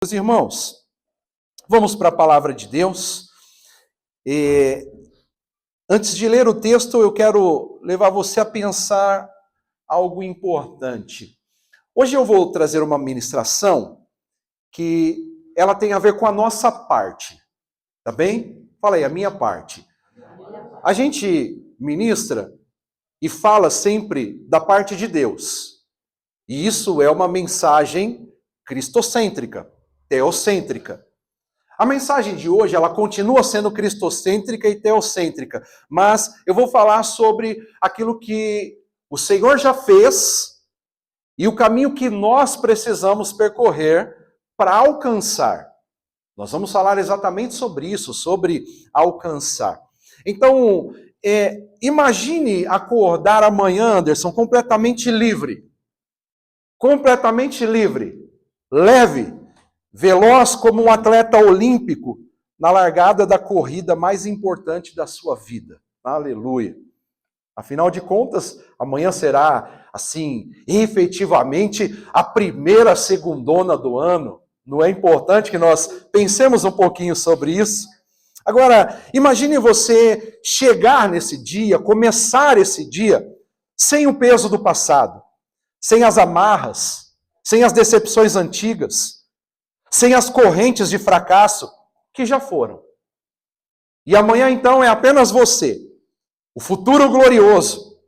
Meus irmãos, vamos para a palavra de Deus. Antes de ler o texto, eu quero levar você a pensar algo importante. Hoje eu vou trazer uma ministração que ela tem a ver com a nossa parte, tá bem? Fala aí, a minha parte. A gente ministra e fala sempre da parte de Deus. E isso é uma mensagem cristocêntrica, teocêntrica. A mensagem de hoje, ela continua sendo cristocêntrica e teocêntrica, mas eu vou falar sobre aquilo que o Senhor já fez e o caminho que nós precisamos percorrer para alcançar. Nós vamos falar exatamente sobre isso, sobre alcançar. Então, imagine acordar amanhã, Anderson, completamente livre. Completamente livre, leve, veloz como um atleta olímpico na largada da corrida mais importante da sua vida. Aleluia. Afinal de contas, amanhã será, assim, efetivamente a primeira segundona do ano. Não é importante que nós pensemos um pouquinho sobre isso? Agora, imagine você chegar nesse dia, começar esse dia, sem o peso do passado, sem as amarras, sem as decepções antigas, sem as correntes de fracasso que já foram. E amanhã, então, é apenas você, o futuro glorioso,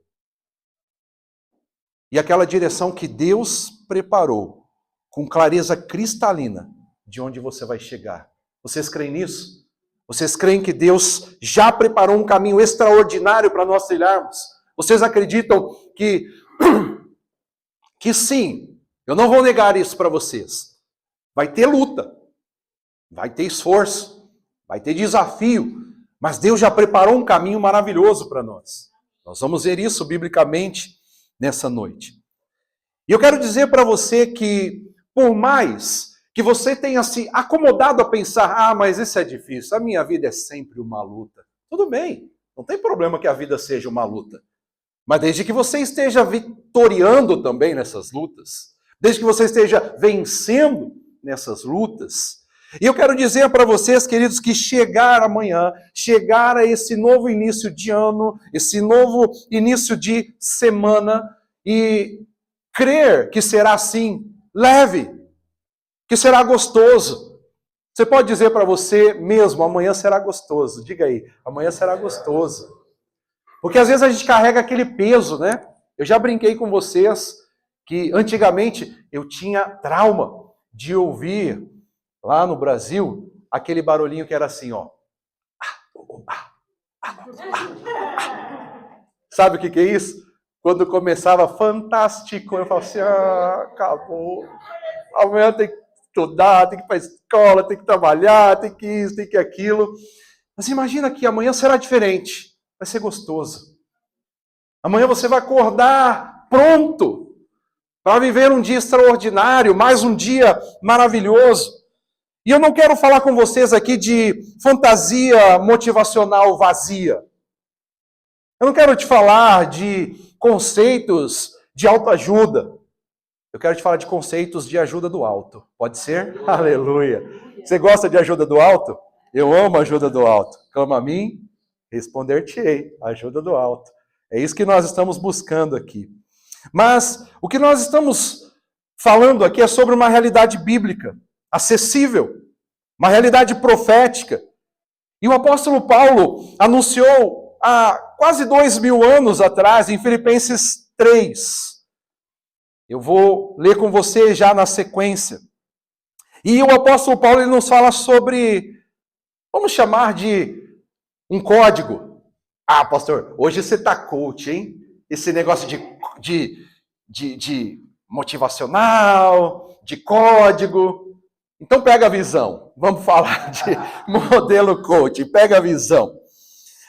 e aquela direção que Deus preparou, com clareza cristalina, de onde você vai chegar. Vocês creem nisso? Vocês creem que Deus já preparou um caminho extraordinário para nós trilharmos? Vocês acreditam que sim, eu não vou negar isso para vocês. Vai ter luta, vai ter esforço, vai ter desafio, mas Deus já preparou um caminho maravilhoso para nós. Nós vamos ver isso biblicamente nessa noite. E eu quero dizer para você que, por mais que você tenha se acomodado a pensar, mas isso é difícil, a minha vida é sempre uma luta. Tudo bem, não tem problema que a vida seja uma luta. Mas desde que você esteja vitoriando também nessas lutas, desde que você esteja vencendo nessas lutas. E eu quero dizer para vocês, queridos, que chegar amanhã, chegar a esse novo início de ano, esse novo início de semana, e crer que será assim, leve, que será gostoso. Você pode dizer para você mesmo, amanhã será gostoso. Diga aí, amanhã será gostoso. Porque às vezes a gente carrega aquele peso, né? Eu já brinquei com vocês que antigamente eu tinha trauma de ouvir lá no Brasil aquele barulhinho que era assim, ó. Sabe o que é isso? Quando começava fantástico, eu falava assim, acabou. Amanhã tem que estudar, tem que ir para a escola, tem que trabalhar, tem que isso, tem que aquilo. Mas imagina que amanhã será diferente. Vai ser gostoso. Amanhã você vai acordar pronto para viver um dia extraordinário, mais um dia maravilhoso. E eu não quero falar com vocês aqui de fantasia motivacional vazia. Eu não quero te falar de conceitos de autoajuda. Eu quero te falar de conceitos de ajuda do alto. Pode ser? Aleluia. Você gosta de ajuda do alto? Eu amo a ajuda do alto. Clama a mim, responder-te-ei. Ajuda do alto. É isso que nós estamos buscando aqui. Mas o que nós estamos falando aqui é sobre uma realidade bíblica, acessível, uma realidade profética. E o apóstolo Paulo anunciou há quase 2000 anos atrás, em Filipenses 3. Eu vou ler com você já na sequência. E o apóstolo Paulo ele nos fala sobre, vamos chamar de um código. Pastor, hoje você está coach, hein? Esse negócio de motivacional, de código. Então pega a visão. Vamos falar de modelo coach. Pega a visão.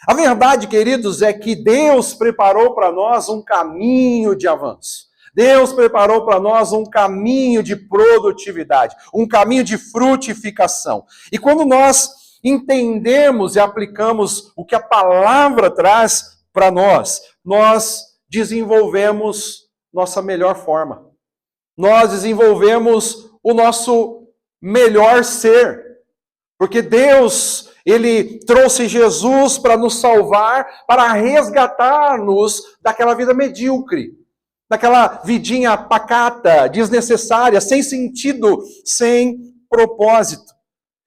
A verdade, queridos, é que Deus preparou para nós um caminho de avanço. Deus preparou para nós um caminho de produtividade, um caminho de frutificação. E quando nós entendemos e aplicamos o que a palavra traz para nós desenvolvemos nossa melhor forma. Nós desenvolvemos o nosso melhor ser. Porque Deus, Ele trouxe Jesus para nos salvar, para resgatar-nos daquela vida medíocre, daquela vidinha pacata, desnecessária, sem sentido, sem propósito.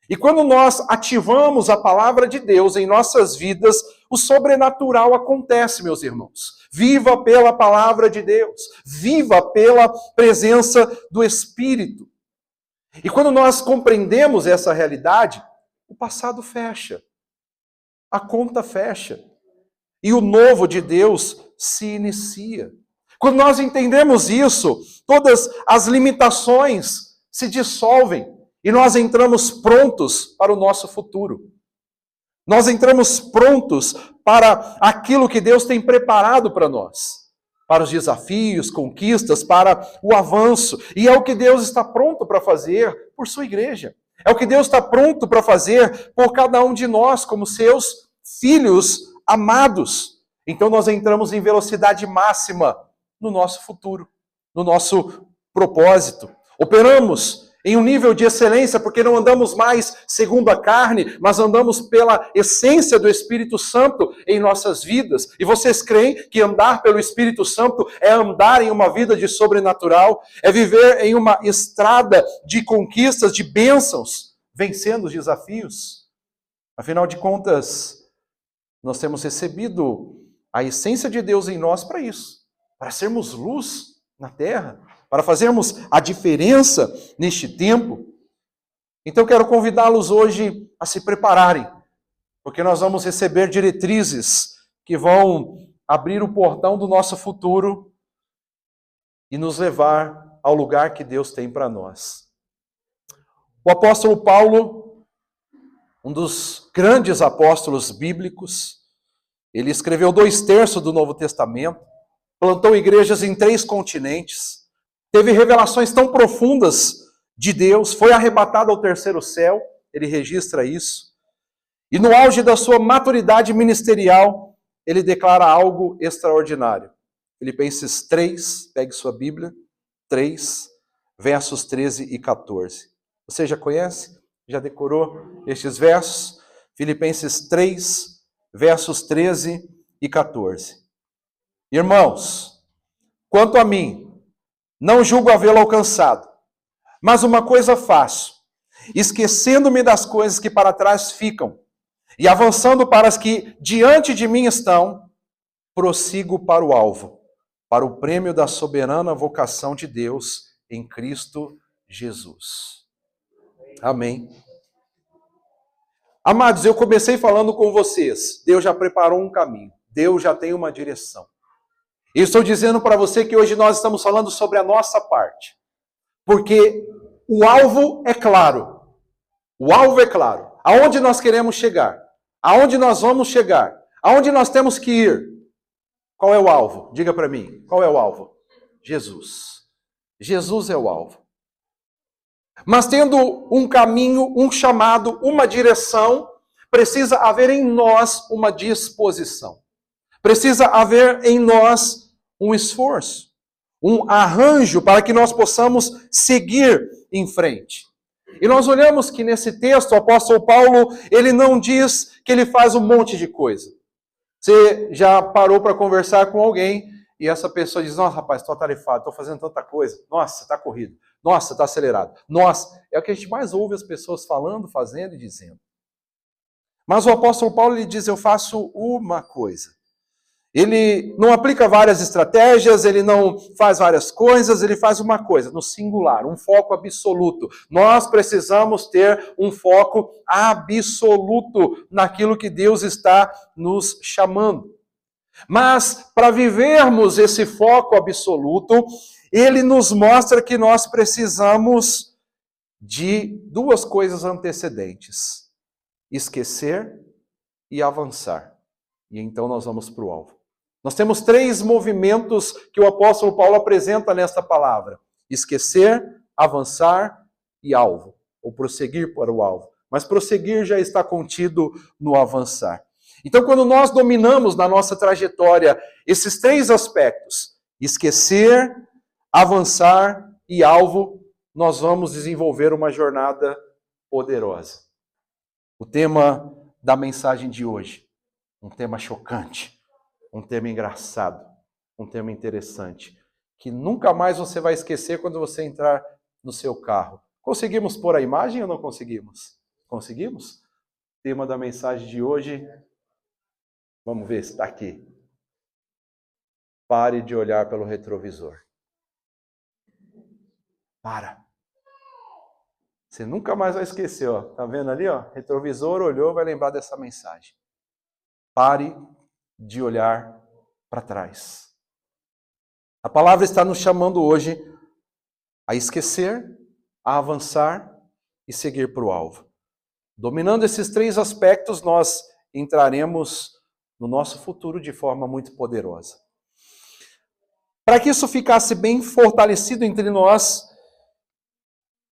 E quando nós ativamos a palavra de Deus em nossas vidas, o sobrenatural acontece, meus irmãos. Viva pela palavra de Deus, viva pela presença do Espírito. E quando nós compreendemos essa realidade, o passado fecha, a conta fecha, e o novo de Deus se inicia. Quando nós entendemos isso, todas as limitações se dissolvem e nós entramos prontos para o nosso futuro. Nós entramos prontos para aquilo que Deus tem preparado para nós, para os desafios, conquistas, para o avanço. E é o que Deus está pronto para fazer por sua igreja. É o que Deus está pronto para fazer por cada um de nós, como seus filhos amados. Então nós entramos em velocidade máxima no nosso futuro, no nosso propósito. Operamos em um nível de excelência, porque não andamos mais segundo a carne, mas andamos pela essência do Espírito Santo em nossas vidas. E vocês creem que andar pelo Espírito Santo é andar em uma vida de sobrenatural, é viver em uma estrada de conquistas, de bênçãos, vencendo os desafios? Afinal de contas, nós temos recebido a essência de Deus em nós para isso, para sermos luz na terra, para fazermos a diferença neste tempo. Então eu quero convidá-los hoje a se prepararem, porque nós vamos receber diretrizes que vão abrir o portão do nosso futuro e nos levar ao lugar que Deus tem para nós. O apóstolo Paulo, um dos grandes apóstolos bíblicos, ele escreveu 2/3 do Novo Testamento, plantou igrejas em 3 continentes, teve revelações tão profundas de Deus, foi arrebatado ao 3º céu, ele registra isso. E no auge da sua maturidade ministerial, ele declara algo extraordinário. Filipenses 3, pegue sua Bíblia, 3, versos 13 e 14. Você já conhece? Já decorou estes versos? Filipenses 3, versos 13 e 14. Irmãos, quanto a mim, não julgo havê-lo alcançado, mas uma coisa faço, esquecendo-me das coisas que para trás ficam, e avançando para as que diante de mim estão, prossigo para o alvo, para o prêmio da soberana vocação de Deus em Cristo Jesus. Amém. Amados, eu comecei falando com vocês, Deus já preparou um caminho, Deus já tem uma direção. E estou dizendo para você que hoje nós estamos falando sobre a nossa parte. Porque o alvo é claro. O alvo é claro. Aonde nós queremos chegar? Aonde nós vamos chegar? Aonde nós temos que ir? Qual é o alvo? Diga para mim. Qual é o alvo? Jesus. Jesus é o alvo. Mas tendo um caminho, um chamado, uma direção, precisa haver em nós uma disposição. Precisa haver em nós um esforço, um arranjo para que nós possamos seguir em frente. E nós olhamos que nesse texto, o apóstolo Paulo, ele não diz que ele faz um monte de coisa. Você já parou para conversar com alguém e essa pessoa diz, nossa, rapaz, estou atarefado, estou fazendo tanta coisa. Nossa, está corrido. Nossa, está acelerado. Nossa, é o que a gente mais ouve as pessoas falando, fazendo e dizendo. Mas o apóstolo Paulo, ele diz, eu faço uma coisa. Ele não aplica várias estratégias, ele não faz várias coisas, ele faz uma coisa, no singular, um foco absoluto. Nós precisamos ter um foco absoluto naquilo que Deus está nos chamando. Mas, para vivermos esse foco absoluto, ele nos mostra que nós precisamos de 2 coisas antecedentes: esquecer e avançar. E então nós vamos para o alvo. Nós temos 3 movimentos que o apóstolo Paulo apresenta nesta palavra: esquecer, avançar e alvo, ou prosseguir para o alvo. Mas prosseguir já está contido no avançar. Então, quando nós dominamos na nossa trajetória esses 3 aspectos, esquecer, avançar e alvo, nós vamos desenvolver uma jornada poderosa. O tema da mensagem de hoje, um tema chocante, um tema engraçado, um tema interessante, que nunca mais você vai esquecer quando você entrar no seu carro. Conseguimos pôr a imagem ou não conseguimos? Conseguimos? O tema da mensagem de hoje, vamos ver se está aqui. Pare de olhar pelo retrovisor. Para. Você nunca mais vai esquecer, ó. Tá vendo ali, ó? Retrovisor, olhou, vai lembrar dessa mensagem. Pare de olhar para trás. A palavra está nos chamando hoje a esquecer, a avançar e seguir para o alvo. Dominando esses três aspectos, nós entraremos no nosso futuro de forma muito poderosa. Para que isso ficasse bem fortalecido entre nós,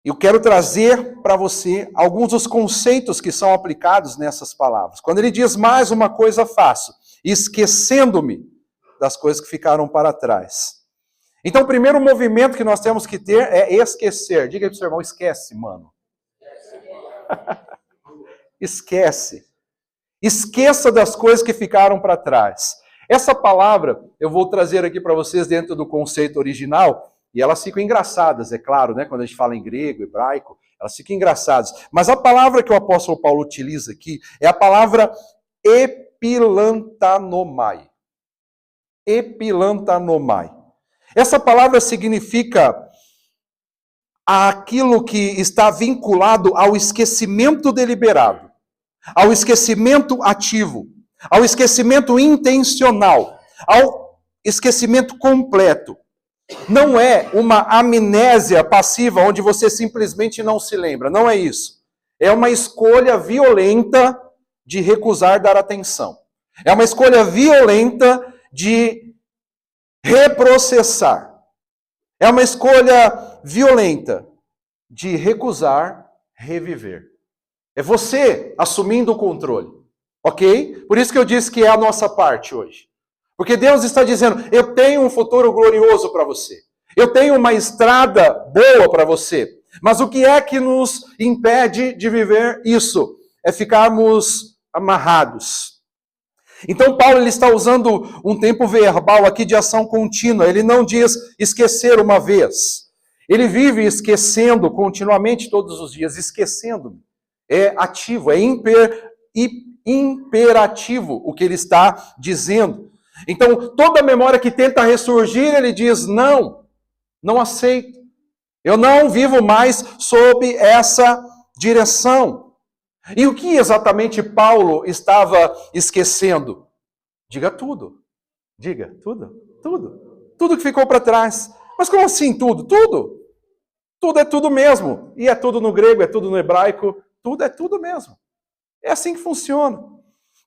eu quero trazer para você alguns dos conceitos que são aplicados nessas palavras. Quando ele diz mais uma coisa faço, esquecendo-me das coisas que ficaram para trás. Então, o primeiro movimento que nós temos que ter é esquecer. Diga para o seu irmão, esquece, mano. Esquece. Esqueça das coisas que ficaram para trás. Essa palavra eu vou trazer aqui para vocês dentro do conceito original, e elas ficam engraçadas, é claro, né? Quando a gente fala em grego, hebraico, elas ficam engraçadas. Mas a palavra que o apóstolo Paulo utiliza aqui é a palavra epilantanomai. Epilantanomai. Essa palavra significa aquilo que está vinculado ao esquecimento deliberado, ao esquecimento ativo, ao esquecimento intencional, ao esquecimento completo. Não é uma amnésia passiva onde você simplesmente não se lembra, não é isso. É uma escolha violenta de recusar dar atenção. É uma escolha violenta de reprocessar. É uma escolha violenta de recusar reviver. É você assumindo o controle, ok? Por isso que eu disse que é a nossa parte hoje. Porque Deus está dizendo, eu tenho um futuro glorioso para você. Eu tenho uma estrada boa para você. Mas o que é que nos impede de viver isso? É ficarmos amarrados. Então Paulo ele está usando um tempo verbal aqui de ação contínua. Ele não diz esquecer uma vez. Ele vive esquecendo continuamente todos os dias, esquecendo. É ativo, é imperativo o que ele está dizendo. Então, toda memória que tenta ressurgir, ele diz, não aceito. Eu não vivo mais sob essa direção. E o que exatamente Paulo estava esquecendo? Diga tudo. Diga, tudo. Tudo. Tudo que ficou para trás. Mas como assim tudo? Tudo. Tudo é tudo mesmo. E é tudo no grego, é tudo no hebraico. Tudo é tudo mesmo. É assim que funciona.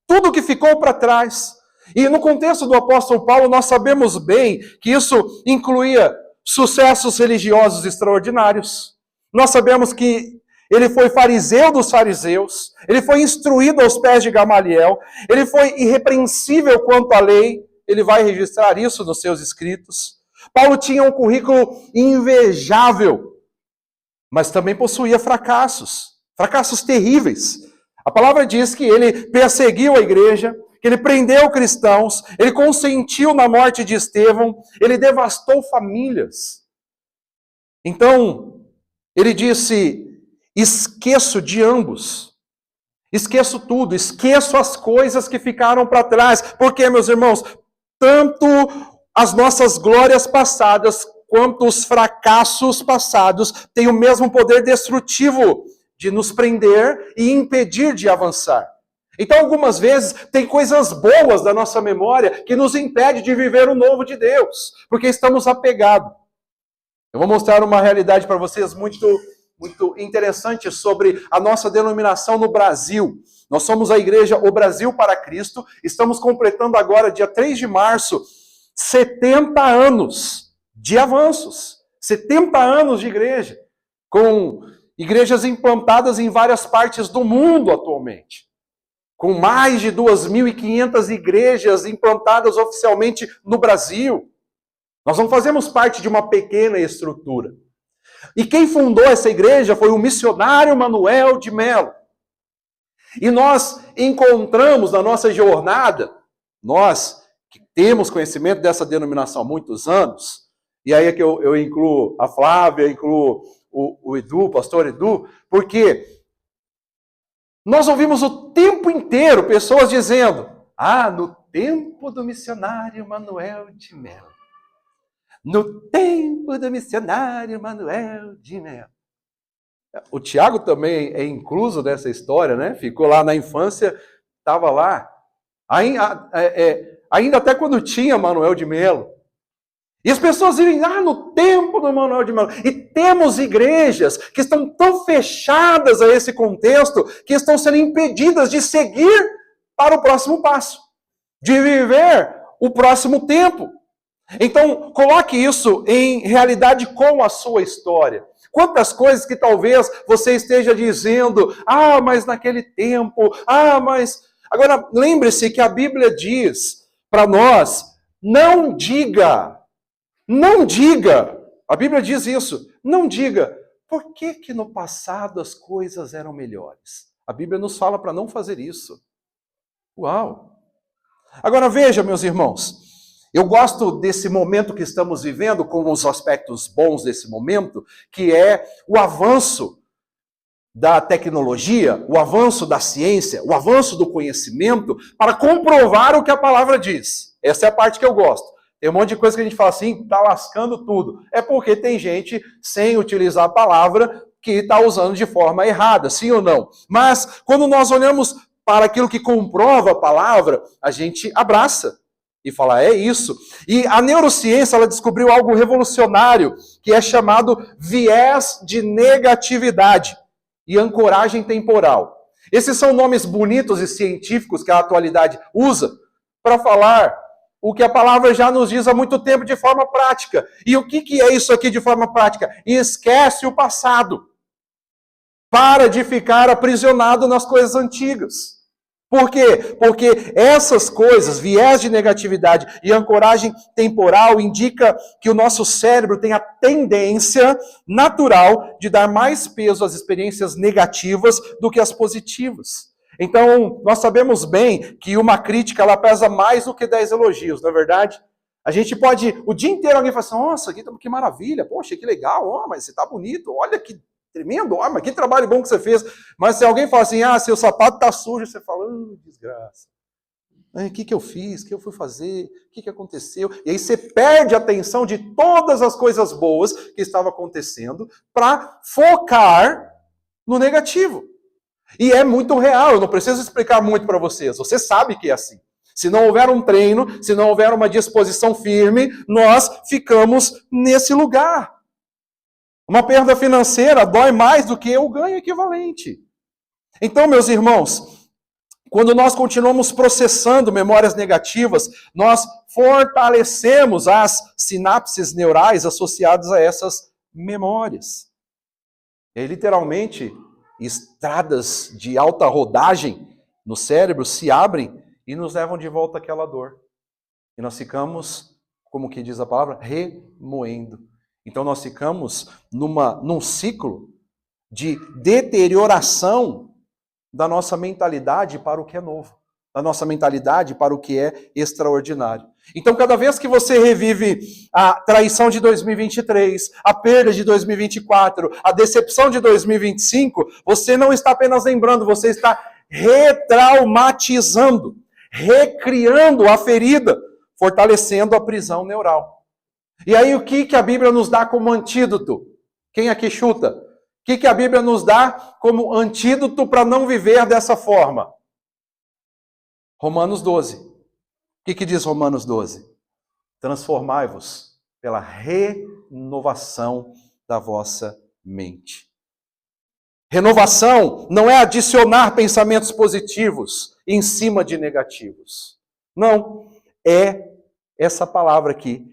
Tudo que ficou para trás. E no contexto do apóstolo Paulo, nós sabemos bem que isso incluía sucessos religiosos extraordinários. Nós sabemos que ele foi fariseu dos fariseus, ele foi instruído aos pés de Gamaliel, ele foi irrepreensível quanto à lei, ele vai registrar isso nos seus escritos. Paulo tinha um currículo invejável, mas também possuía fracassos terríveis. A palavra diz que ele perseguiu a igreja, que ele prendeu cristãos, ele consentiu na morte de Estevão, ele devastou famílias. Então, ele disse, esqueço de ambos, esqueço tudo, esqueço as coisas que ficaram para trás. Porque, meus irmãos, tanto as nossas glórias passadas, quanto os fracassos passados, têm o mesmo poder destrutivo de nos prender e impedir de avançar. Então, algumas vezes, tem coisas boas da nossa memória que nos impede de viver o novo de Deus, porque estamos apegados. Eu vou mostrar uma realidade para vocês muito interessante sobre a nossa denominação no Brasil. Nós somos a igreja O Brasil para Cristo, estamos completando agora, dia 3 de março, 70 anos de avanços, 70 anos de igreja, com igrejas implantadas em várias partes do mundo atualmente, com mais de 2.500 igrejas implantadas oficialmente no Brasil. Nós não fazemos parte de uma pequena estrutura. E quem fundou essa igreja foi o missionário Manuel de Melo. E nós encontramos na nossa jornada, nós que temos conhecimento dessa denominação há muitos anos, e aí é que eu incluo a Flávia, incluo o Edu, o pastor Edu, porque nós ouvimos o tempo inteiro pessoas dizendo, no tempo do missionário Manuel de Melo. No tempo do missionário Manuel de Melo. O Tiago também é incluso nessa história, né? Ficou lá na infância, estava lá. Ainda até quando tinha Manuel de Melo. E as pessoas dizem, no tempo do Manuel de Melo. E temos igrejas que estão tão fechadas a esse contexto que estão sendo impedidas de seguir para o próximo passo. De viver o próximo tempo. Então, coloque isso em realidade com a sua história. Quantas coisas que talvez você esteja dizendo, mas naquele tempo, mas... Agora, lembre-se que a Bíblia diz para nós, não diga, a Bíblia diz isso, não diga, por que no passado as coisas eram melhores? A Bíblia nos fala para não fazer isso. Uau! Agora veja, meus irmãos, eu gosto desse momento que estamos vivendo, com os aspectos bons desse momento, que é o avanço da tecnologia, o avanço da ciência, o avanço do conhecimento, para comprovar o que a palavra diz. Essa é a parte que eu gosto. Tem um monte de coisa que a gente fala assim, tá lascando tudo. É porque tem gente, sem utilizar a palavra, que está usando de forma errada, sim ou não? Mas, quando nós olhamos para aquilo que comprova a palavra, a gente abraça. E fala, é isso. E a neurociência, ela descobriu algo revolucionário, que é chamado viés de negatividade e ancoragem temporal. Esses são nomes bonitos e científicos que a atualidade usa para falar o que a palavra já nos diz há muito tempo de forma prática. E o que é isso aqui de forma prática? Esquece o passado. Para de ficar aprisionado nas coisas antigas. Por quê? Porque essas coisas, viés de negatividade e ancoragem temporal, indica que o nosso cérebro tem a tendência natural de dar mais peso às experiências negativas do que às positivas. Então, nós sabemos bem que uma crítica, ela pesa mais do que 10 elogios, não é verdade? A gente pode, o dia inteiro alguém fala assim, nossa, que maravilha, poxa, que legal, mas você tá bonito, olha que tremendo, mas que trabalho bom que você fez. Mas se alguém fala assim, seu sapato tá sujo, você fala, desgraça. O que eu fiz? O que eu fui fazer? O que aconteceu? E aí você perde a atenção de todas as coisas boas que estavam acontecendo para focar no negativo. E é muito real, eu não preciso explicar muito para vocês. Você sabe que é assim. Se não houver um treino, se não houver uma disposição firme, nós ficamos nesse lugar. Uma perda financeira dói mais do que o ganho equivalente. Então, meus irmãos, quando nós continuamos processando memórias negativas, nós fortalecemos as sinapses neurais associadas a essas memórias. E literalmente, estradas de alta rodagem no cérebro se abrem e nos levam de volta àquela dor. E nós ficamos, como que diz a palavra, remoendo. Então nós ficamos num ciclo de deterioração da nossa mentalidade para o que é novo, da nossa mentalidade para o que é extraordinário. Então cada vez que você revive a traição de 2023, a perda de 2024, a decepção de 2025, você não está apenas lembrando, você está retraumatizando, recriando a ferida, fortalecendo a prisão neural. E aí o que a Bíblia nos dá como antídoto? Quem aqui chuta? O que a Bíblia nos dá como antídoto para não viver dessa forma? Romanos 12. O que diz Romanos 12? Transformai-vos pela renovação da vossa mente. Renovação não é adicionar pensamentos positivos em cima de negativos. Não, é essa palavra aqui,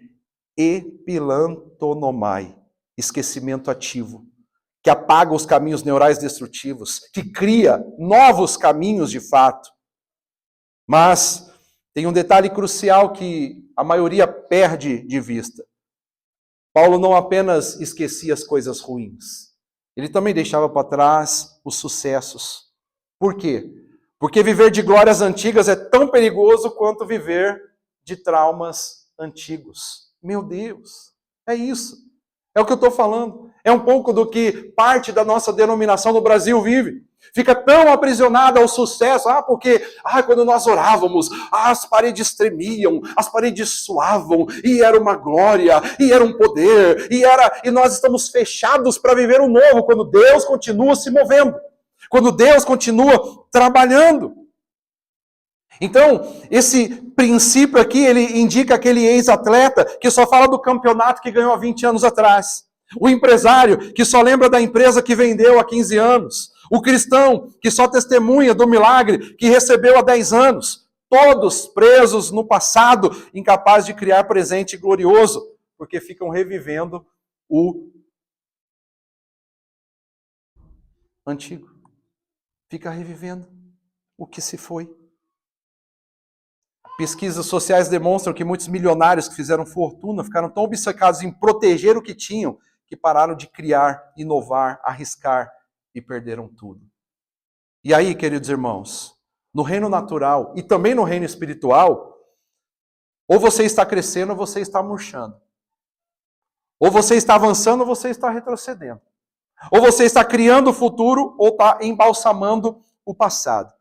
epilantonomai, esquecimento ativo, que apaga os caminhos neurais destrutivos, que cria novos caminhos de fato. Mas tem um detalhe crucial que a maioria perde de vista. Paulo não apenas esquecia as coisas ruins, ele também deixava para trás os sucessos. Por quê? Porque viver de glórias antigas é tão perigoso quanto viver de traumas antigos. Meu Deus, é isso. É o que eu estou falando. É um pouco do que parte da nossa denominação no Brasil vive. Fica tão aprisionada ao sucesso. Porque quando nós orávamos, as paredes tremiam, as paredes suavam, e era uma glória, e era um poder, e nós estamos fechados para viver o novo, quando Deus continua se movendo, quando Deus continua trabalhando. Então, esse princípio aqui, ele indica aquele ex-atleta que só fala do campeonato que ganhou há 20 anos atrás. O empresário que só lembra da empresa que vendeu há 15 anos. O cristão que só testemunha do milagre que recebeu há 10 anos. Todos presos no passado, incapazes de criar presente glorioso, porque ficam revivendo o antigo. Fica revivendo o que se foi. Pesquisas sociais demonstram que muitos milionários que fizeram fortuna ficaram tão obcecados em proteger o que tinham que pararam de criar, inovar, arriscar e perderam tudo. E aí, queridos irmãos, no reino natural e também no reino espiritual, ou você está crescendo ou você está murchando. Ou você está avançando ou você está retrocedendo. Ou você está criando o futuro ou está embalsamando o passado.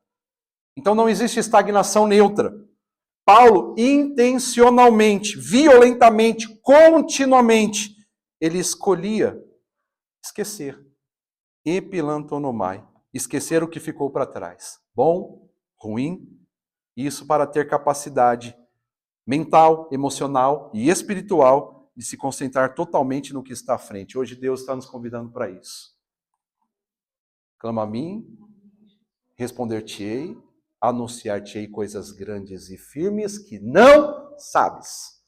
Então não existe estagnação neutra. Paulo, intencionalmente, violentamente, continuamente, ele escolhia esquecer. Epilantonomai. Esquecer o que ficou para trás. Bom, ruim, isso para ter capacidade mental, emocional e espiritual de se concentrar totalmente no que está à frente. Hoje Deus está nos convidando para isso. Clama a mim, responder-te-ei, anunciar-te-ei coisas grandes e firmes que não sabes.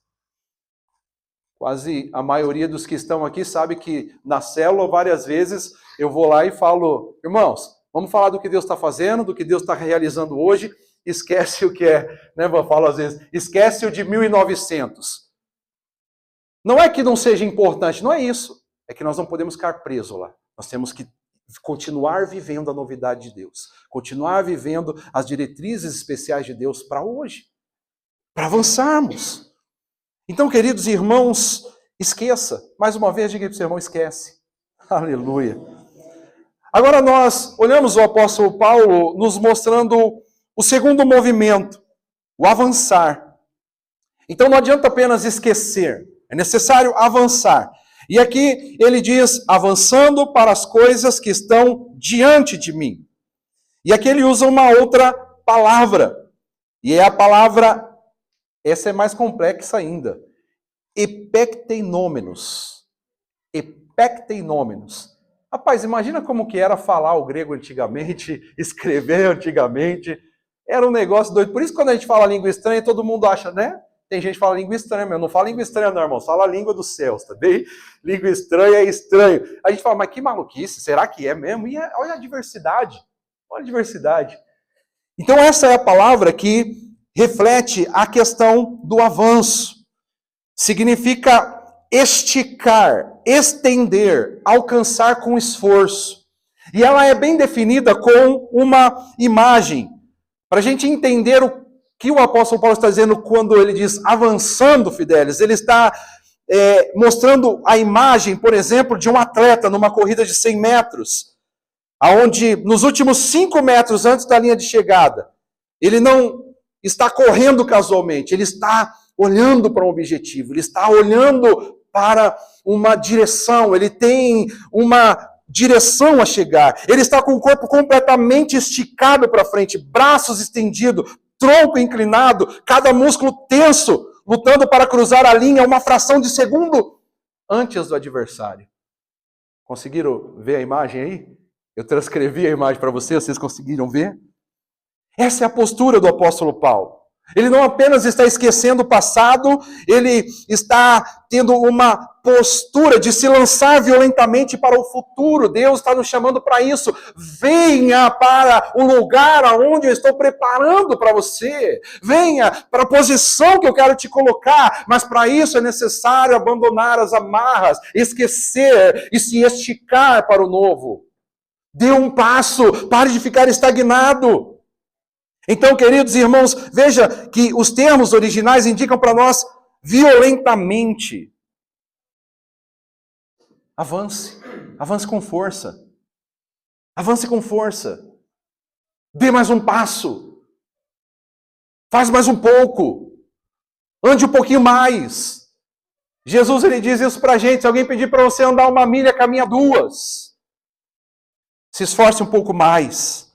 Quase a maioria dos que estão aqui sabe que na célula várias vezes eu vou lá e falo, irmãos, vamos falar do que Deus está fazendo, do que Deus está realizando hoje, esquece o que é, né, eu falo às vezes, esquece o de 1900. Não é que não seja importante, não é isso, é que nós não podemos ficar presos lá, nós temos que continuar vivendo a novidade de Deus, continuar vivendo as diretrizes especiais de Deus para hoje, para avançarmos. Então, queridos irmãos, esqueça. Mais uma vez, diga para o seu irmão, esquece. Aleluia. Agora nós olhamos o apóstolo Paulo nos mostrando o segundo movimento, o avançar. Então não adianta apenas esquecer, é necessário avançar. E aqui ele diz, avançando para as coisas que estão diante de mim. E aqui ele usa uma outra palavra. E é a palavra, essa é mais complexa ainda. Epecteinômenos. Epecteinômenos. Rapaz, imagina como que era falar o grego antigamente, escrever antigamente. Era um negócio doido. Por isso quando a gente fala língua estranha, todo mundo acha, né? Tem gente que fala língua estranha, mas eu não falo língua estranha não, irmão. Fala a língua dos céus, tá bem? Língua estranha é estranho. A gente fala, mas que maluquice, será que é mesmo? E olha a diversidade. Olha a diversidade. Então essa é a palavra que reflete a questão do avanço. Significa esticar, estender, alcançar com esforço. E ela é bem definida com uma imagem. Para a gente entender o que o apóstolo Paulo está dizendo quando ele diz avançando, Fidelis, ele está mostrando a imagem, por exemplo, de um atleta numa corrida de 100 metros, onde nos últimos 5 metros antes da linha de chegada, ele não está correndo casualmente, ele está olhando para um objetivo, ele está olhando para uma direção, ele tem uma direção a chegar, ele está com o corpo completamente esticado para frente, braços estendidos, tronco inclinado, cada músculo tenso, lutando para cruzar a linha uma fração de segundo antes do adversário. Conseguiram ver a imagem aí? Eu transcrevi a imagem para vocês conseguiram ver? Essa é a postura do apóstolo Paulo. Ele não apenas está esquecendo o passado, ele está tendo uma postura de se lançar violentamente para o futuro. Deus está nos chamando para isso. Venha para o lugar aonde eu estou preparando para você. Venha para a posição que eu quero te colocar. Mas para isso é necessário abandonar as amarras, esquecer e se esticar para o novo. Dê um passo, pare de ficar estagnado. Então, queridos irmãos, veja que os termos originais indicam para nós violentamente. Avance, avance com força. Avance com força. Dê mais um passo. Faz mais um pouco. Ande um pouquinho mais. Jesus, ele diz isso para a gente. Se alguém pedir para você andar 1 milha, caminha 2. Se esforce um pouco mais.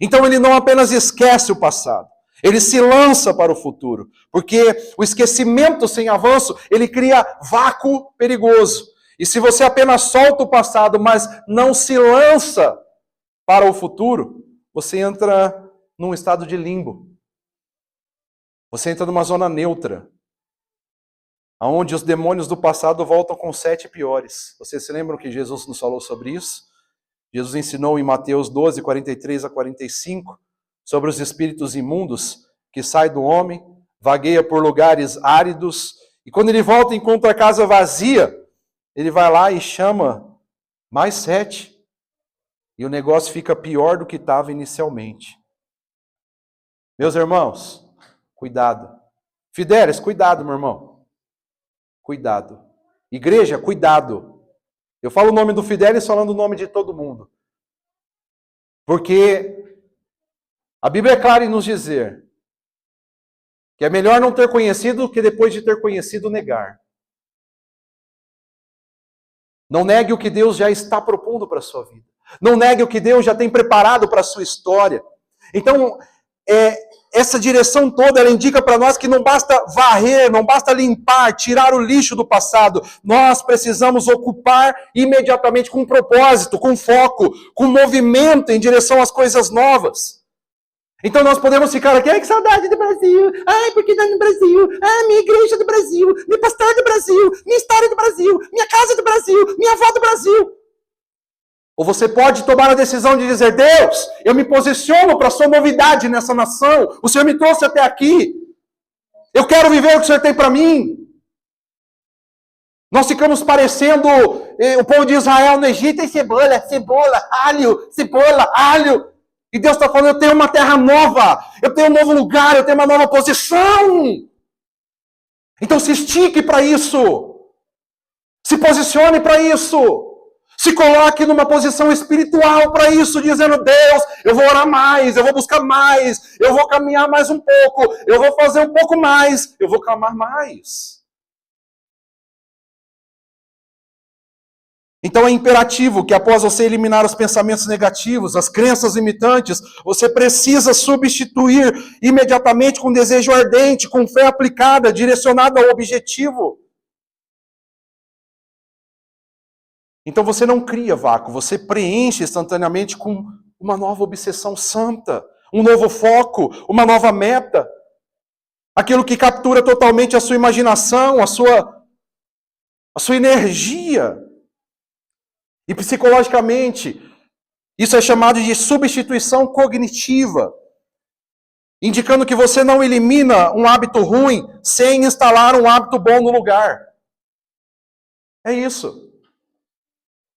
Então ele não apenas esquece o passado, ele se lança para o futuro, porque o esquecimento sem avanço, ele cria vácuo perigoso. E se você apenas solta o passado, mas não se lança para o futuro, você entra num estado de limbo. Você entra numa zona neutra, onde os demônios do passado voltam com 7 piores. Vocês se lembram que Jesus nos falou sobre isso? Jesus ensinou em Mateus 12, 43 a 45, sobre os espíritos imundos que saem do homem, vagueia por lugares áridos, e quando ele volta e encontra a casa vazia, ele vai lá e chama mais 7, e o negócio fica pior do que estava inicialmente. Meus irmãos, cuidado. Fidelis, cuidado, meu irmão. Cuidado. Igreja, cuidado. Eu falo o nome do Fidelis falando o nome de todo mundo. Porque a Bíblia é clara em nos dizer que é melhor não ter conhecido do que depois de ter conhecido negar. Não negue o que Deus já está propondo para a sua vida. Não negue o que Deus já tem preparado para a sua história. Então, essa direção toda, ela indica para nós que não basta varrer, não basta limpar, tirar o lixo do passado. Nós precisamos ocupar imediatamente com propósito, com foco, com movimento em direção às coisas novas. Então nós podemos ficar aqui, ai que saudade do Brasil, ai porque não no Brasil, ai minha igreja do Brasil, meu pastor do Brasil, minha história do Brasil, minha casa do Brasil, minha avó do Brasil. Ou você pode tomar a decisão de dizer, Deus, eu me posiciono para a sua novidade nessa nação. O Senhor me trouxe até aqui. Eu quero viver o que o Senhor tem para mim. Nós ficamos parecendo o povo de Israel no Egito, e cebola, alho. E Deus está falando, eu tenho uma terra nova, eu tenho um novo lugar, eu tenho uma nova posição. Então se estique para isso. Se posicione para isso. Se coloque numa posição espiritual para isso, dizendo, Deus, eu vou orar mais, eu vou buscar mais, eu vou caminhar mais um pouco, eu vou fazer um pouco mais, eu vou clamar mais. Então é imperativo que após você eliminar os pensamentos negativos, as crenças limitantes, você precisa substituir imediatamente com desejo ardente, com fé aplicada, direcionada ao objetivo. Então você não cria vácuo, você preenche instantaneamente com uma nova obsessão santa, um novo foco, uma nova meta. Aquilo que captura totalmente a sua imaginação, a sua energia. E psicologicamente, isso é chamado de substituição cognitiva, indicando que você não elimina um hábito ruim sem instalar um hábito bom no lugar. É isso.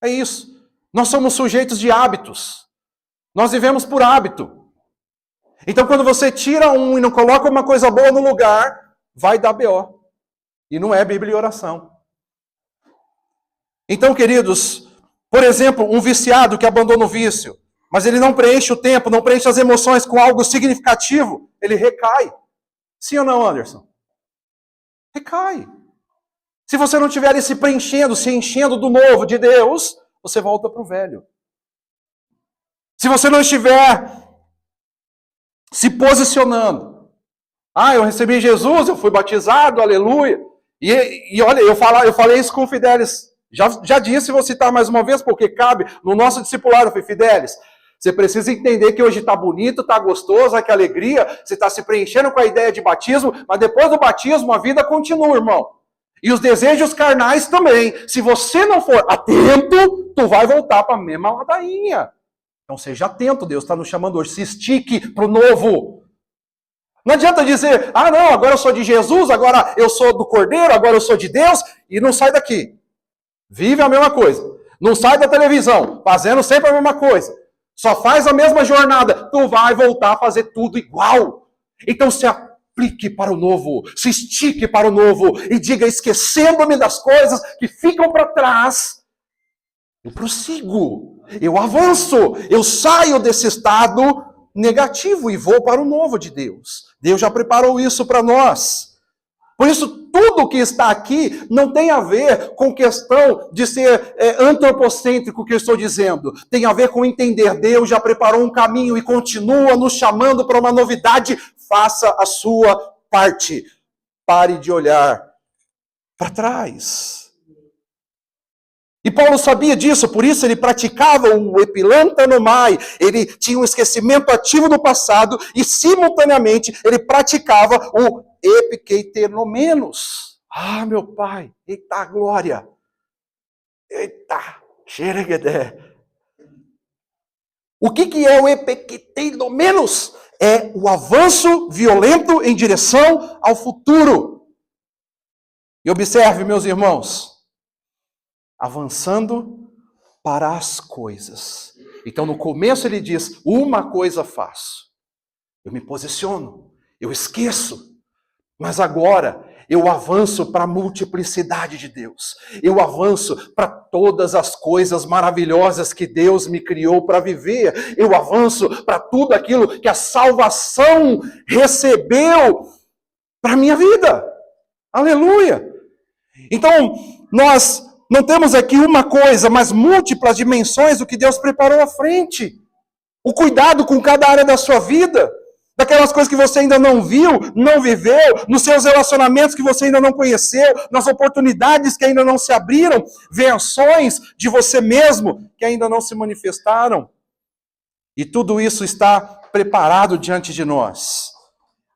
É isso. Nós somos sujeitos de hábitos. Nós vivemos por hábito. Então, quando você tira um e não coloca uma coisa boa no lugar, vai dar BO. E não é Bíblia e oração. Então, queridos, por exemplo, um viciado que abandona o vício, mas ele não preenche o tempo, não preenche as emoções com algo significativo, ele recai. Sim ou não, Anderson? Recai. Se você não estiver se preenchendo, se enchendo do novo de Deus, você volta para o velho. Se você não estiver se posicionando, eu recebi Jesus, eu fui batizado, aleluia. E olha, eu falei isso com o Fidelis. Já disse, vou citar mais uma vez, porque cabe no nosso discipulado, eu falei, Fidelis, Você precisa entender que hoje está bonito, está gostoso, que alegria, você está se preenchendo com a ideia de batismo, mas depois do batismo a vida continua, irmão. E os desejos carnais também. Se você não for atento, tu vai voltar para a mesma ladainha. Então seja atento, Deus está nos chamando hoje. Se estique para o novo. Não adianta dizer, não, agora eu sou de Jesus, agora eu sou do Cordeiro, agora eu sou de Deus, e não sai daqui. Vive a mesma coisa. Não sai da televisão, fazendo sempre a mesma coisa. Só faz a mesma jornada. Tu vai voltar a fazer tudo igual. Então se aplique para o novo, se estique para o novo e diga, esquecendo-me das coisas que ficam para trás, eu prossigo, eu avanço, eu saio desse estado negativo e vou para o novo de Deus. Deus já preparou isso para nós. Por isso, tudo que está aqui não tem a ver com questão de ser antropocêntrico que eu estou dizendo. Tem a ver com entender. Deus já preparou um caminho e continua nos chamando para uma novidade. Faça a sua parte. Pare de olhar para trás. E Paulo sabia disso, por isso ele praticava o epilantanomai. Ele tinha um esquecimento ativo do passado e, simultaneamente, ele praticava o epikeitenomenos. Meu pai, eita glória! Eita, xereguedé! O que é o epikeitenomenos? É o avanço violento em direção ao futuro. E observe, meus irmãos, avançando para as coisas. Então, no começo ele diz, uma coisa faço. Eu me posiciono, eu esqueço. Mas agora, eu avanço para a multiplicidade de Deus. Eu avanço para todas as coisas maravilhosas que Deus me criou para viver. Eu avanço para tudo aquilo que a salvação recebeu para a minha vida. Aleluia! Então, nós não temos aqui uma coisa, mas múltiplas dimensões do que Deus preparou à frente. O cuidado com cada área da sua vida, daquelas coisas que você ainda não viu, não viveu, nos seus relacionamentos que você ainda não conheceu, nas oportunidades que ainda não se abriram, versões de você mesmo que ainda não se manifestaram. E tudo isso está preparado diante de nós.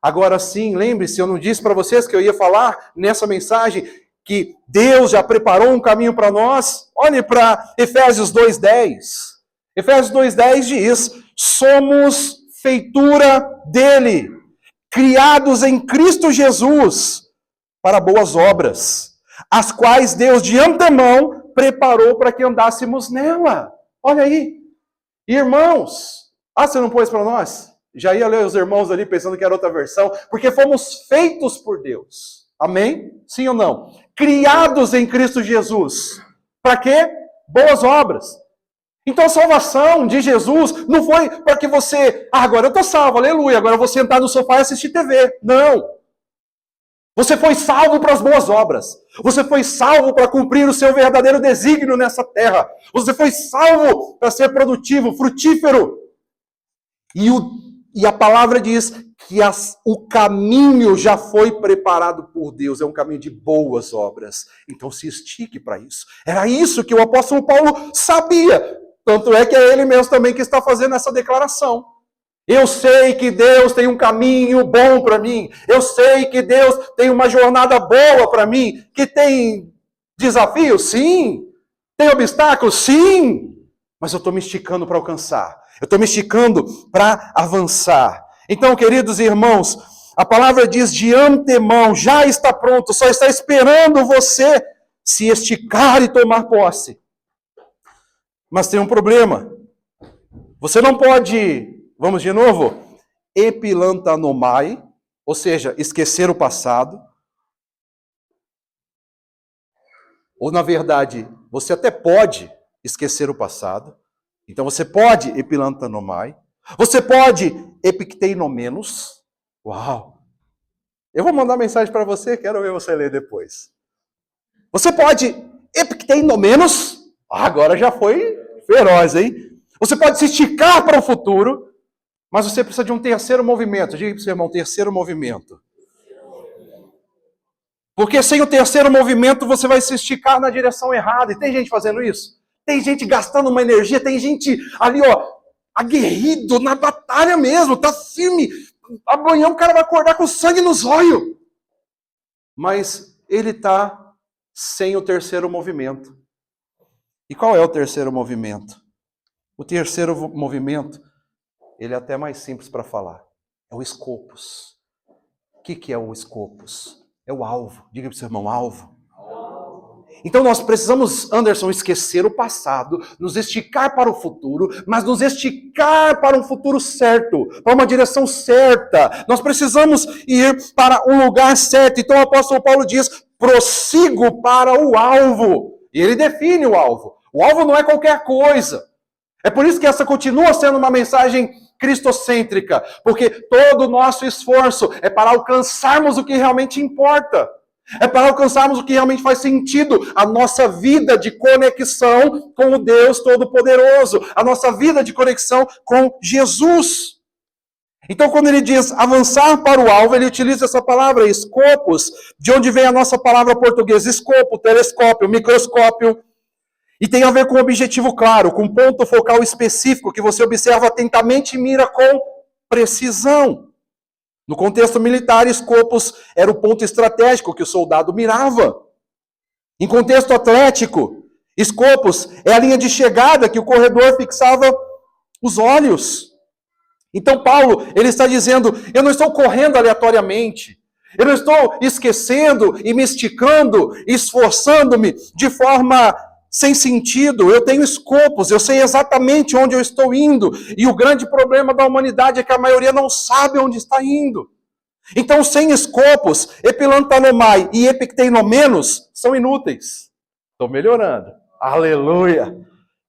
Agora sim, lembre-se, eu não disse para vocês que eu ia falar nessa mensagem que Deus já preparou um caminho para nós. Olhe para Efésios 2:10. Efésios 2:10 diz, somos feitura dele, criados em Cristo Jesus, para boas obras, as quais Deus de antemão preparou para que andássemos nela. Olha aí, irmãos, você não pôs para nós? Já ia ler os irmãos ali pensando que era outra versão, porque fomos feitos por Deus. Amém? Sim ou não? Criados em Cristo Jesus. Para quê? Boas obras. Então a salvação de Jesus não foi para que você, agora eu estou salvo, aleluia, agora eu vou sentar no sofá e assistir TV. Não. Você foi salvo para as boas obras. Você foi salvo para cumprir o seu verdadeiro desígnio nessa terra. Você foi salvo para ser produtivo, frutífero. E a palavra diz que o caminho já foi preparado por Deus. É um caminho de boas obras. Então se estique para isso. Era isso que o apóstolo Paulo sabia. Tanto é que é ele mesmo também que está fazendo essa declaração. Eu sei que Deus tem um caminho bom para mim. Eu sei que Deus tem uma jornada boa para mim. Que tem desafios? Sim. Tem obstáculos? Sim. Mas eu estou me esticando para alcançar. Eu estou me esticando para avançar. Então, queridos irmãos, a palavra diz de antemão, já está pronto, só está esperando você se esticar e tomar posse. Mas tem um problema. Você não pode, vamos de novo, epilantanomai, ou seja, esquecer o passado. Ou, na verdade, você até pode esquecer o passado. Então, você pode epilantanomai. Você pode epicteinomenos. Uau! Eu vou mandar mensagem para você, quero ver você ler depois. Você pode epicteinomenos. Agora já foi feroz, hein? Você pode se esticar para o futuro, mas você precisa de um terceiro movimento. Diga para o seu irmão, terceiro movimento. Porque sem o terceiro movimento você vai se esticar na direção errada. E tem gente fazendo isso? Tem gente gastando uma energia, tem gente ali, aguerrido na batalha mesmo, está firme. Amanhã o cara vai acordar com sangue nos olhos. Mas ele está sem o terceiro movimento. E qual é o terceiro movimento? O terceiro movimento, ele é até mais simples para falar. É o escopus. O que é o escopus? É o alvo. Diga para o seu irmão, alvo. Então nós precisamos, Anderson, esquecer o passado, nos esticar para o futuro, mas nos esticar para um futuro certo, para uma direção certa. Nós precisamos ir para um lugar certo. Então o apóstolo Paulo diz, prossigo para o alvo. E ele define o alvo. O alvo não é qualquer coisa. É por isso que essa continua sendo uma mensagem cristocêntrica, porque todo o nosso esforço é para alcançarmos o que realmente importa. É para alcançarmos o que realmente faz sentido, a nossa vida de conexão com o Deus Todo-Poderoso, a nossa vida de conexão com Jesus. Então, quando ele diz avançar para o alvo, ele utiliza essa palavra, escopos, de onde vem a nossa palavra portuguesa, escopo, telescópio, microscópio, e tem a ver com um objetivo claro, com um ponto focal específico, que você observa atentamente e mira com precisão. No contexto militar, escopos era o ponto estratégico que o soldado mirava. Em contexto atlético, escopos é a linha de chegada que o corredor fixava os olhos. Então Paulo, ele está dizendo, eu não estou correndo aleatoriamente, eu não estou esquecendo e me esticando, esforçando-me de forma sem sentido. Eu tenho escopos, eu sei exatamente onde eu estou indo. E o grande problema da humanidade é que a maioria não sabe onde está indo. Então, sem escopos, epilantanomai e epicteinomenos são inúteis. Estou melhorando. Aleluia!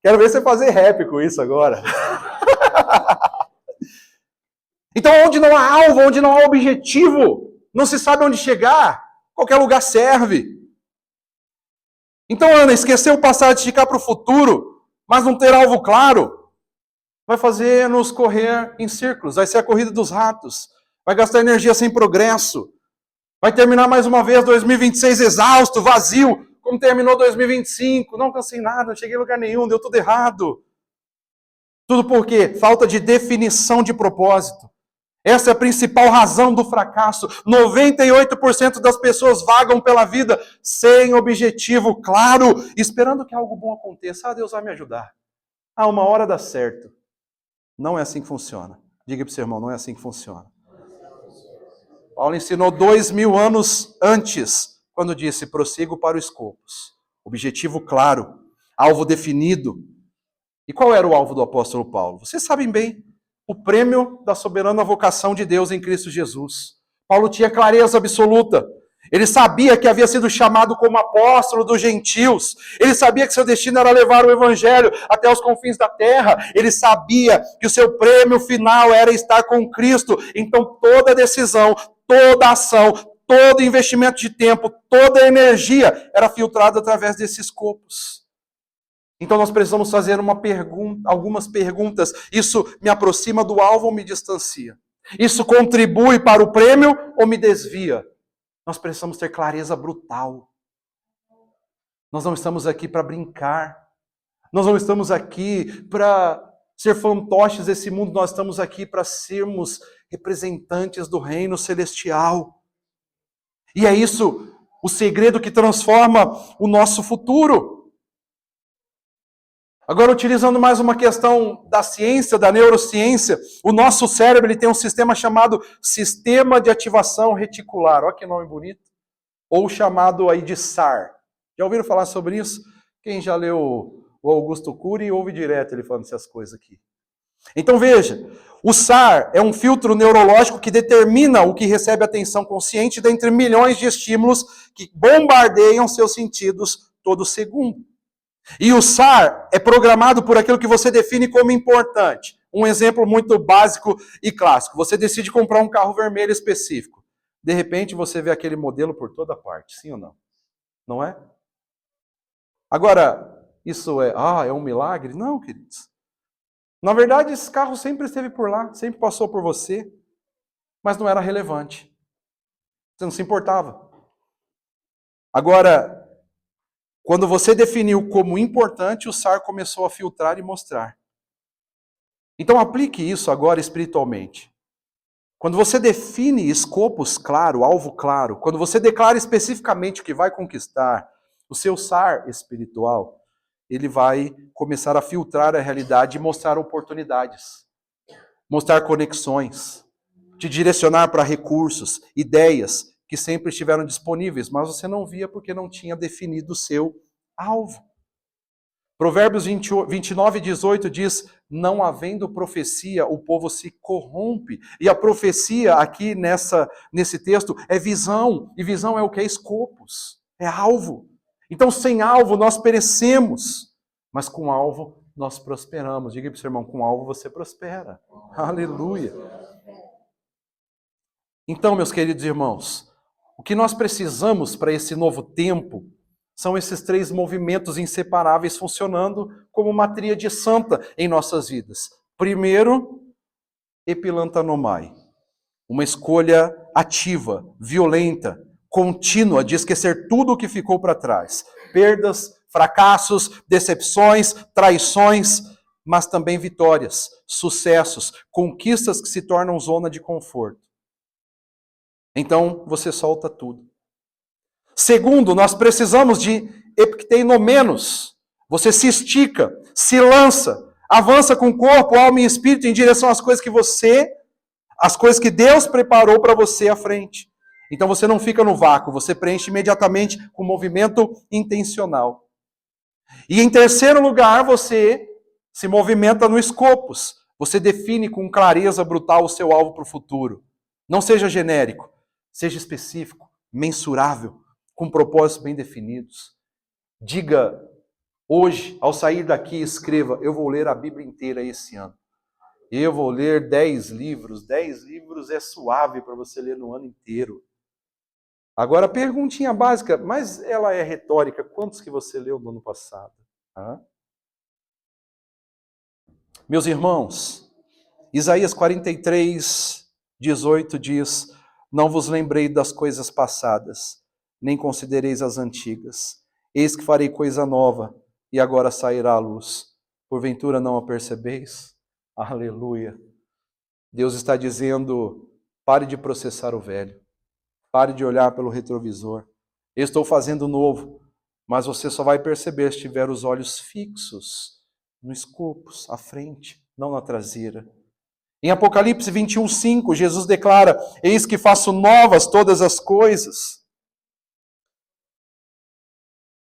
Quero ver você fazer rap com isso agora. Então, onde não há alvo, onde não há objetivo, não se sabe onde chegar, qualquer lugar serve. Então, Ana, esquecer o passado, esticar para o futuro, mas não ter alvo claro, vai fazer nos correr em círculos, vai ser a corrida dos ratos, vai gastar energia sem progresso, vai terminar mais uma vez 2026 exausto, vazio, como terminou 2025, não cansei nada, não cheguei em lugar nenhum, deu tudo errado. Tudo por quê? Falta de definição de propósito. Essa é a principal razão do fracasso. 98% das pessoas vagam pela vida sem objetivo claro, esperando que algo bom aconteça. Ah, Deus vai me ajudar. Ah, uma hora dá certo. Não é assim que funciona. Diga para o seu irmão, não é assim que funciona. Paulo ensinou 2000 anos antes, quando disse, prossigo para o escopos. Objetivo claro, alvo definido. E qual era o alvo do apóstolo Paulo? Vocês sabem bem. O prêmio da soberana vocação de Deus em Cristo Jesus. Paulo tinha clareza absoluta. Ele sabia que havia sido chamado como apóstolo dos gentios. Ele sabia que seu destino era levar o evangelho até os confins da terra. Ele sabia que o seu prêmio final era estar com Cristo. Então toda decisão, toda ação, todo investimento de tempo, toda energia era filtrada através desses escopos. Então nós precisamos fazer algumas perguntas. Isso me aproxima do alvo ou me distancia? Isso contribui para o prêmio ou me desvia? Nós precisamos ter clareza brutal. Nós não estamos aqui para brincar. Nós não estamos aqui para ser fantoches desse mundo. Nós estamos aqui para sermos representantes do reino celestial. E é isso o segredo que transforma o nosso futuro. Agora, utilizando mais uma questão da ciência, da neurociência, o nosso cérebro ele tem um sistema chamado Sistema de Ativação Reticular. Olha que nome bonito. Ou chamado aí de SAR. Já ouviram falar sobre isso? Quem já leu o Augusto Cury ouve direto ele falando essas coisas aqui. Então veja, o SAR é um filtro neurológico que determina o que recebe atenção consciente dentre milhões de estímulos que bombardeiam seus sentidos todo segundo. E o SAR é programado por aquilo que você define como importante. Um exemplo muito básico e clássico. Você decide comprar um carro vermelho específico. De repente você vê aquele modelo por toda parte, sim ou não? Não é? Agora, isso é um milagre? Não, queridos. Na verdade, esse carro sempre esteve por lá, sempre passou por você, mas não era relevante. Você não se importava. Agora, quando você definiu como importante, o SAR começou a filtrar e mostrar. Então aplique isso agora espiritualmente. Quando você define escopos claro, alvo claro, quando você declara especificamente o que vai conquistar, o seu SAR espiritual, ele vai começar a filtrar a realidade e mostrar oportunidades, mostrar conexões, te direcionar para recursos, ideias que sempre estiveram disponíveis, mas você não via porque não tinha definido o seu alvo. Provérbios 29, 18 diz, não havendo profecia, o povo se corrompe. E a profecia aqui nesse texto é visão. E visão é o que? É escopos. É alvo. Então, sem alvo, nós perecemos. Mas com alvo, nós prosperamos. Diga para o seu irmão, com alvo você prospera. Aleluia. Então, meus queridos irmãos, o que nós precisamos para esse novo tempo são esses três movimentos inseparáveis funcionando como uma tríade santa em nossas vidas. Primeiro, epilantanomai, uma escolha ativa, violenta, contínua de esquecer tudo o que ficou para trás. Perdas, fracassos, decepções, traições, mas também vitórias, sucessos, conquistas que se tornam zona de conforto. Então, você solta tudo. Segundo, nós precisamos de epicteinomenos. Você se estica, se lança, avança com corpo, alma e espírito em direção às coisas as coisas que Deus preparou para você à frente. Então você não fica no vácuo, você preenche imediatamente com movimento intencional. E em terceiro lugar, você se movimenta no escopos. Você define com clareza brutal o seu alvo para o futuro. Não seja genérico, seja específico, mensurável, com propósitos bem definidos. Diga hoje, ao sair daqui, escreva, eu vou ler a Bíblia inteira esse ano. Eu vou ler 10 livros. 10 livros é suave para você ler no ano inteiro. Agora, perguntinha básica, mas ela é retórica. Quantos que você leu no ano passado? Meus irmãos, Isaías 43, 18 diz, não vos lembrei das coisas passadas, nem considereis as antigas. Eis que farei coisa nova, e agora sairá a luz. Porventura não a percebeis? Aleluia. Deus está dizendo, pare de processar o velho. Pare de olhar pelo retrovisor. Eu estou fazendo novo, mas você só vai perceber se tiver os olhos fixos no escopos, à frente, não na traseira. Em Apocalipse 21, 5, Jesus declara, eis que faço novas todas as coisas.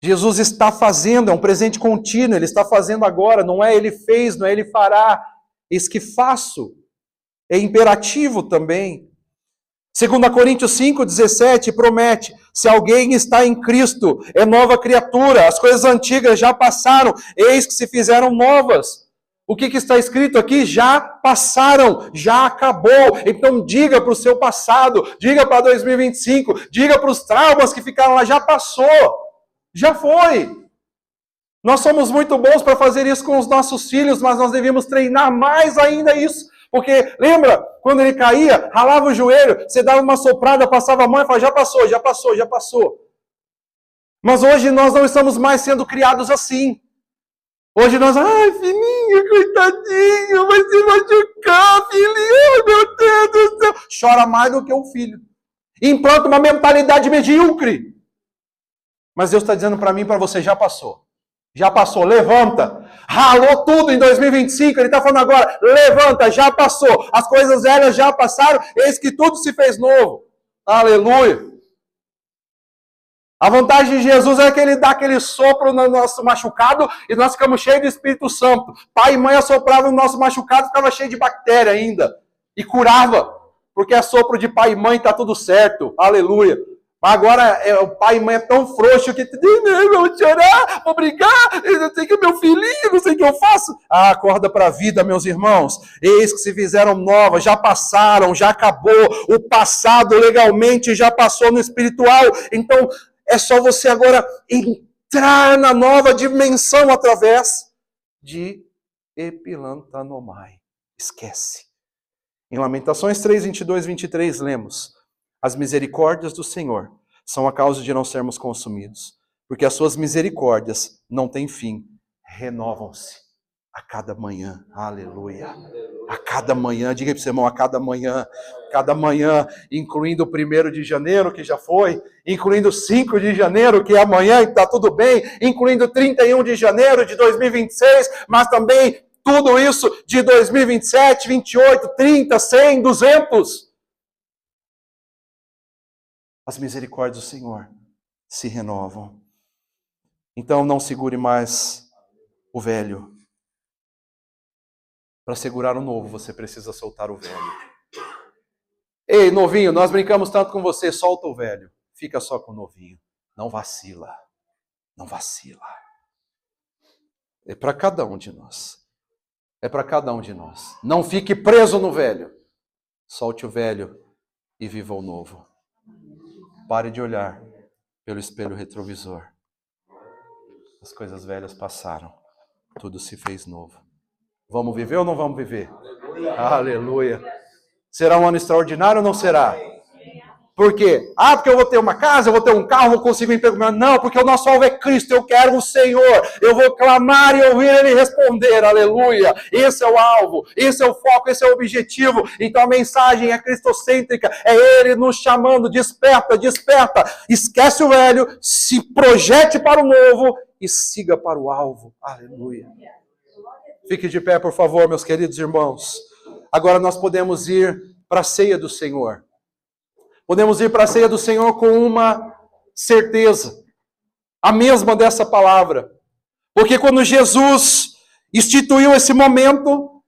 Jesus está fazendo, é um presente contínuo, Ele está fazendo agora, não é Ele fez, não é Ele fará. Eis que faço, é imperativo também. 2 Coríntios 5, 17 promete, se alguém está em Cristo, é nova criatura, as coisas antigas já passaram, eis que se fizeram novas. O que está escrito aqui? Já passaram, já acabou. Então diga para o seu passado, diga para 2025, diga para os traumas que ficaram lá, já passou, já foi. Nós somos muito bons para fazer isso com os nossos filhos, mas nós devemos treinar mais ainda isso. Porque, lembra, quando ele caía, ralava o joelho, você dava uma soprada, passava a mão e falava, já passou, já passou, já passou. Mas hoje nós não estamos mais sendo criados assim. Hoje nós, ai, filhinho, coitadinho, vai se machucar, filhinho, meu Deus do céu. Chora mais do que um filho. Implanta uma mentalidade medíocre. Mas Deus está dizendo para mim e para você, já passou. Já passou, levanta. Ralou tudo em 2025, Ele está falando agora, levanta, já passou. As coisas velhas já passaram, eis que tudo se fez novo. Aleluia. A vantagem de Jesus é que Ele dá aquele sopro no nosso machucado e nós ficamos cheios do Espírito Santo. Pai e mãe assopravam no nosso machucado, ficava cheio de bactéria ainda. E curava. Porque é sopro de pai e mãe, está tudo certo. Aleluia. Mas agora o pai e mãe é tão frouxo que eu vou chorar, vou brigar, eu sei que é meu filhinho, não sei o que eu faço. Ah, acorda para a vida, meus irmãos. Eis que se fizeram novas, já passaram, já acabou. O passado legalmente já passou no espiritual. Então é só você agora entrar na nova dimensão através de epilantanomai. Esquece. Em Lamentações 3, 22, 23 lemos: as misericórdias do Senhor são a causa de não sermos consumidos, porque as suas misericórdias não têm fim, renovam-se A cada manhã, aleluia. A cada manhã, diga para o seu irmão, a cada manhã, incluindo o 1º de janeiro, que já foi, incluindo o 5 de janeiro, que é amanhã, e está tudo bem, incluindo o 31 de janeiro de 2026, mas também tudo isso de 2027, 28, 30, 100, 200. As misericórdias do Senhor se renovam. Então não segure mais o velho. Para segurar o novo, você precisa soltar o velho. Ei, novinho, nós brincamos tanto com você, solta o velho. Fica só com o novinho. Não vacila. Não vacila. É para cada um de nós. É para cada um de nós. Não fique preso no velho. Solte o velho e viva o novo. Pare de olhar pelo espelho retrovisor. As coisas velhas passaram. Tudo se fez novo. Vamos viver ou não vamos viver? Aleluia. Será um ano extraordinário ou não será? Por quê? Porque eu vou ter uma casa, eu vou ter um carro, vou conseguir um emprego. Não, porque o nosso alvo é Cristo, eu quero o Senhor. Eu vou clamar e ouvir Ele responder, aleluia. Esse é o alvo, esse é o foco, esse é o objetivo. Então a mensagem é cristocêntrica, é Ele nos chamando, desperta, desperta. Esquece o velho, se projete para o novo e siga para o alvo, aleluia. Fique de pé, por favor, meus queridos irmãos. Agora nós podemos ir para a ceia do Senhor. Podemos ir para a ceia do Senhor com uma certeza, a mesma dessa palavra. Porque quando Jesus instituiu esse momento,